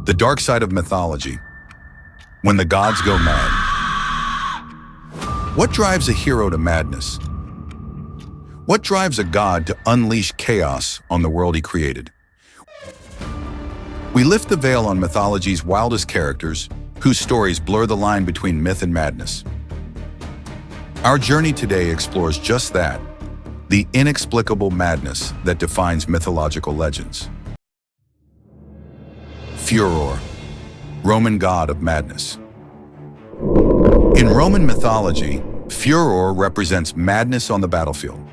The dark side of mythology. When the gods go mad. What drives a hero to madness? What drives a god to unleash chaos on the world he created? We lift the veil on mythology's wildest characters, whose stories blur the line between myth and madness. Our journey today explores just that, the inexplicable madness that defines mythological legends. Furor, Roman god of madness. In Roman mythology, Furor represents madness on the battlefield.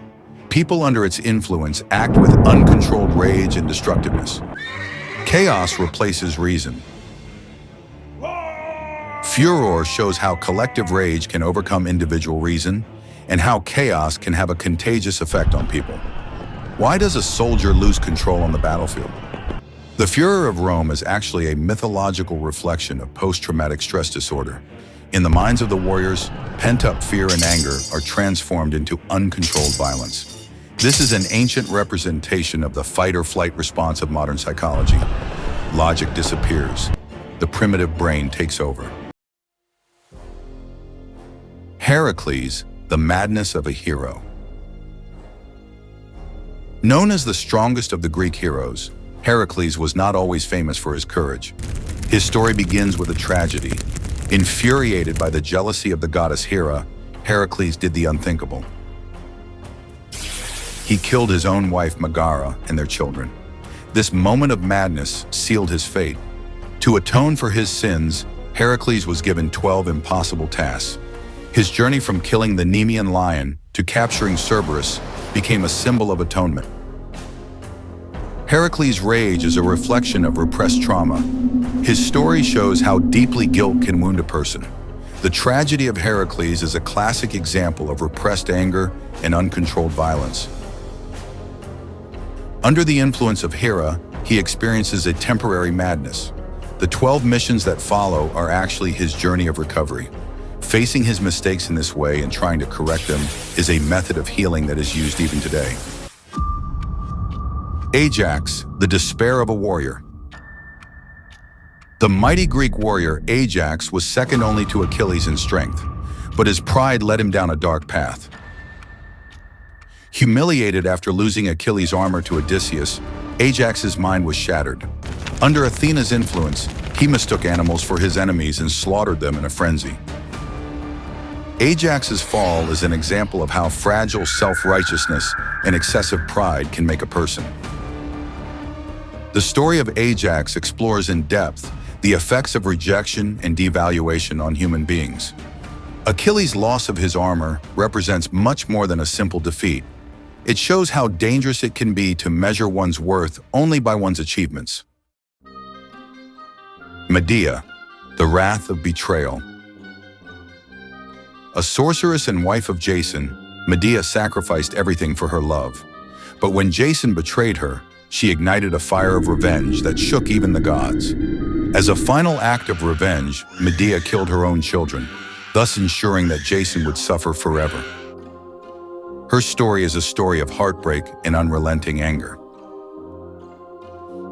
People under its influence act with uncontrolled rage and destructiveness. Chaos replaces reason. Furor shows how collective rage can overcome individual reason and how chaos can have a contagious effect on people. Why does a soldier lose control on the battlefield? The Furor of Rome is actually a mythological reflection of post-traumatic stress disorder. In the minds of the warriors, pent-up fear and anger are transformed into uncontrolled violence. This is an ancient representation of the fight-or-flight response of modern psychology. Logic disappears. The primitive brain takes over. Heracles, the madness of a hero. Known as the strongest of the Greek heroes, Heracles was not always famous for his courage. His story begins with a tragedy. Infuriated by the jealousy of the goddess Hera, Heracles did the unthinkable. He killed his own wife Megara and their children. This moment of madness sealed his fate. To atone for his sins, Heracles was given 12 impossible tasks. His journey from killing the Nemean lion to capturing Cerberus became a symbol of atonement. Heracles' rage is a reflection of repressed trauma. His story shows how deeply guilt can wound a person. The tragedy of Heracles is a classic example of repressed anger and uncontrolled violence. Under the influence of Hera, he experiences a temporary madness. The 12 missions that follow are actually his journey of recovery. Facing his mistakes in this way and trying to correct them is a method of healing that is used even today. Ajax, the despair of a warrior. The mighty Greek warrior Ajax was second only to Achilles in strength, but his pride led him down a dark path. Humiliated after losing Achilles' armor to Odysseus, Ajax's mind was shattered. Under Athena's influence, he mistook animals for his enemies and slaughtered them in a frenzy. Ajax's fall is an example of how fragile self-righteousness and excessive pride can make a person. The story of Ajax explores in depth the effects of rejection and devaluation on human beings. Achilles' loss of his armor represents much more than a simple defeat. It shows how dangerous it can be to measure one's worth only by one's achievements. Medea, the wrath of betrayal. A sorceress and wife of Jason, Medea sacrificed everything for her love. But when Jason betrayed her, she ignited a fire of revenge that shook even the gods. As a final act of revenge, Medea killed her own children, thus ensuring that Jason would suffer forever. Her story is a story of heartbreak and unrelenting anger.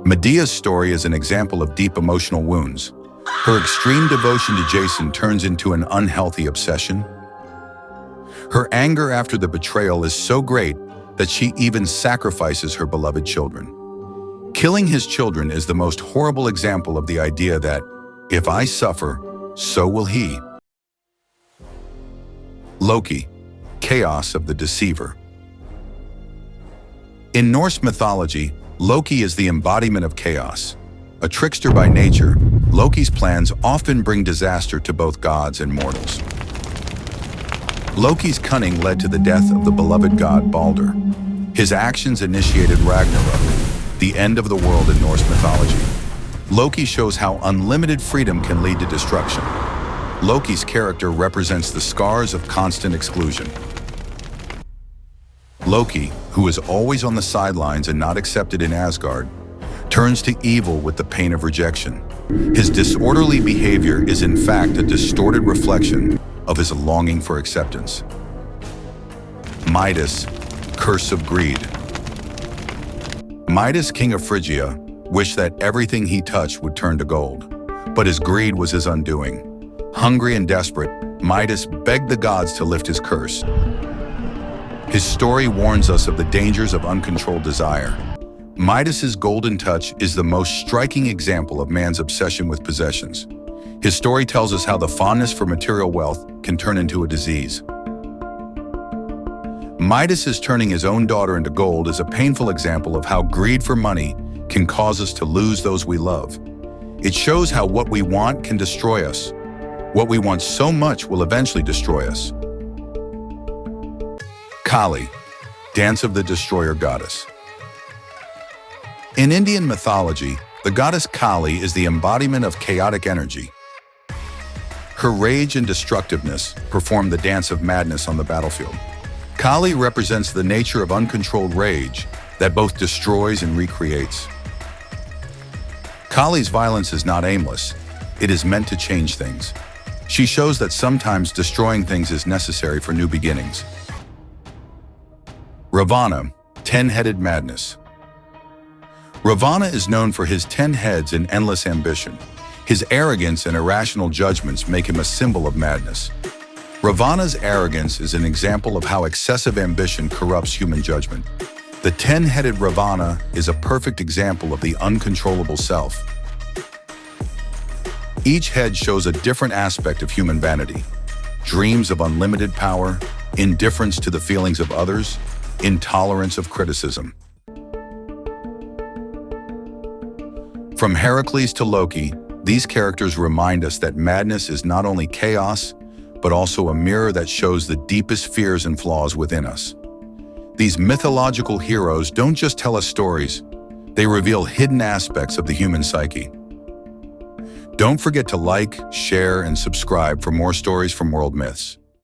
Medea's story is an example of deep emotional wounds. Her extreme devotion to Jason turns into an unhealthy obsession. Her anger after the betrayal is so great that she even sacrifices her beloved children. Killing his children is the most horrible example of the idea that, if I suffer, so will he. Loki, chaos of the deceiver. In Norse mythology, Loki is the embodiment of chaos. A trickster by nature, Loki's plans often bring disaster to both gods and mortals. Loki's cunning led to the death of the beloved god Balder. His actions initiated Ragnarok, the end of the world in Norse mythology. Loki shows how unlimited freedom can lead to destruction. Loki's character represents the scars of constant exclusion. Loki, who is always on the sidelines and not accepted in Asgard, turns to evil with the pain of rejection. His disorderly behavior is in fact a distorted reflection of his longing for acceptance. Midas, curse of greed. Midas, king of Phrygia, wished that everything he touched would turn to gold. But his greed was his undoing. Hungry and desperate, Midas begged the gods to lift his curse. His story warns us of the dangers of uncontrolled desire. Midas's golden touch is the most striking example of man's obsession with possessions. His story tells us how the fondness for material wealth can turn into a disease. Midas's turning his own daughter into gold is a painful example of how greed for money can cause us to lose those we love. It shows how what we want can destroy us. What we want so much will eventually destroy us. Kali, Dance of the Destroyer Goddess. In Indian mythology, the goddess Kali is the embodiment of chaotic energy. Her rage and destructiveness perform the dance of madness on the battlefield. Kali represents the nature of uncontrolled rage that both destroys and recreates. Kali's violence is not aimless. It is meant to change things. She shows that sometimes destroying things is necessary for new beginnings. Ravana, 10-headed madness. Ravana is known for his 10 heads and endless ambition. His arrogance and irrational judgments make him a symbol of madness. Ravana's arrogance is an example of how excessive ambition corrupts human judgment. The 10-headed Ravana is a perfect example of the uncontrollable self. Each head shows a different aspect of human vanity: dreams of unlimited power, indifference to the feelings of others, intolerance of criticism. From Heracles to Loki, these characters remind us that madness is not only chaos, but also a mirror that shows the deepest fears and flaws within us. These mythological heroes don't just tell us stories, they reveal hidden aspects of the human psyche. Don't forget to like, share, and subscribe for more stories from World Myths.